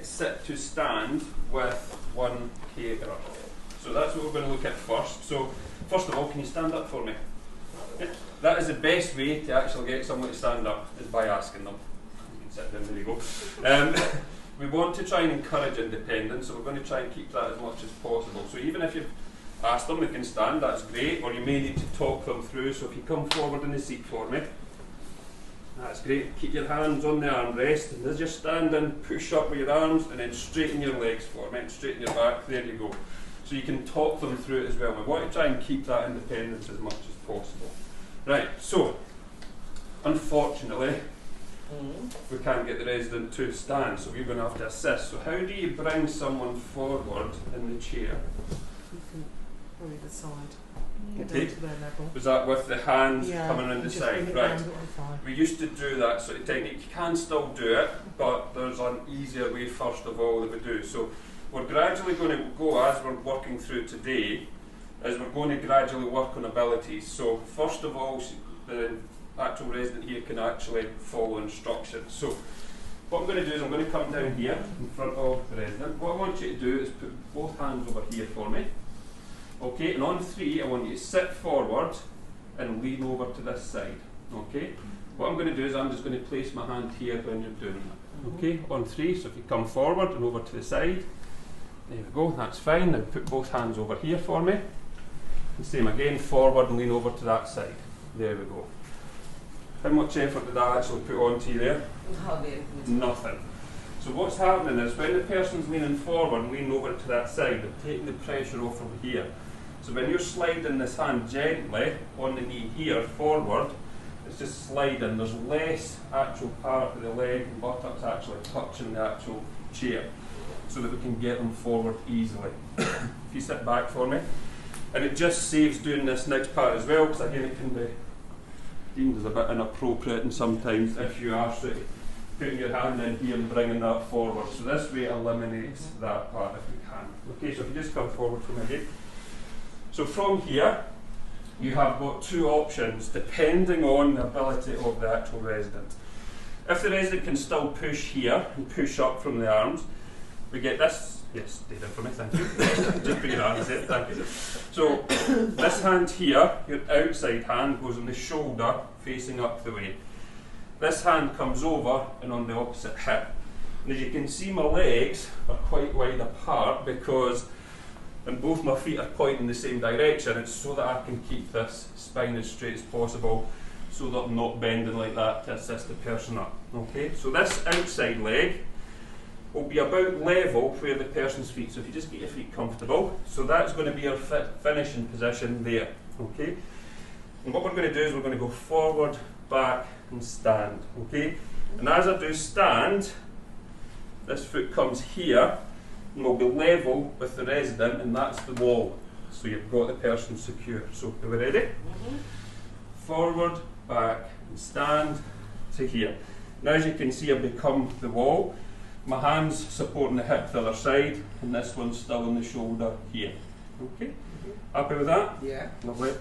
sit to stand with one carer. So that's what we're going to look at first. So first of all, can you stand up for me? That is the best way to actually get someone to stand up, is by asking them. You can sit down, there you go. We want to try and encourage independence, so we're going to try and keep that as much as possible. So even if you've asked them, they can stand, that's great, or you may need to talk them through. So if you come forward in the seat for me, that's great. Keep your hands on the armrest, and as you're standing, push up with your arms, and then straighten your legs for me, and straighten your back, there you go. So you can talk them through it as well. We want to try and keep that independence as much as possible. Right, so, unfortunately, we can't get the resident to stand, so we're going to have to assist. So how do you bring someone forward in the chair? You can probably the side. Get down to their level. Was that with the hands coming on the just side? Right. We used to do that sort of technique. You can still do it, but there's an easier way first of all that we do. So we're gradually going to go, as we're working through today, is we're going to gradually work on abilities. So first of all, the actual resident here can actually follow instructions. So what I'm going to do is I'm going to come down here in front of the resident. What I want you to do is put both hands over here for me. Okay, and on 3 I want you to sit forward and lean over to this side. Okay, what I'm going to do is I'm just going to place my hand here when you're doing that. Okay, on 3, so if you come forward and over to the side, there we go, that's fine. Now put both hands over here for me. And same again, forward and lean over to that side. There we go. How much effort did I actually put onto you there? Nothing. So what's happening is when the person's leaning forward and leaning over to that side, they're taking the pressure off from here. So when you're sliding this hand gently on the knee here forward, it's just sliding. There's less actual part of the leg and buttocks actually touching the actual chair, so that we can get them forward easily. If you sit back for me. And it just saves doing this next part as well, because again it can be deemed as a bit inappropriate, and sometimes if you are sort of putting your hand in here and bringing that forward. So this way eliminates that part if we can. Okay, so if you just come forward for me again. So from here, you have got 2 options depending on the ability of the actual resident. If the resident can still push here and push up from the arms, we get this. Yes, stay down for me, thank you. Just put your arms in, thank you. So this hand here, your outside hand, goes on the shoulder facing up the way. This hand comes over and on the opposite hip. And as you can see, my legs are quite wide apart because and both my feet are pointing the same direction. It's so that I can keep this spine as straight as possible, so that I'm not bending like that to assist the person up. Okay, so this outside leg will be about level where the person's feet. So if you just get your feet comfortable, so that's going to be our finishing position there. Okay, and what we're going to do is we're going to go forward, back, and stand. Okay, and as I do stand, this foot comes here and will be level with the resident, and that's the wall. So you've got the person secure. So are we ready? Forward, back, and stand to here. Now as you can see, I've become the wall. My hands supporting the hip the other side, and this one's still on the shoulder here. Okay? Happy with that? Yeah. Lovely.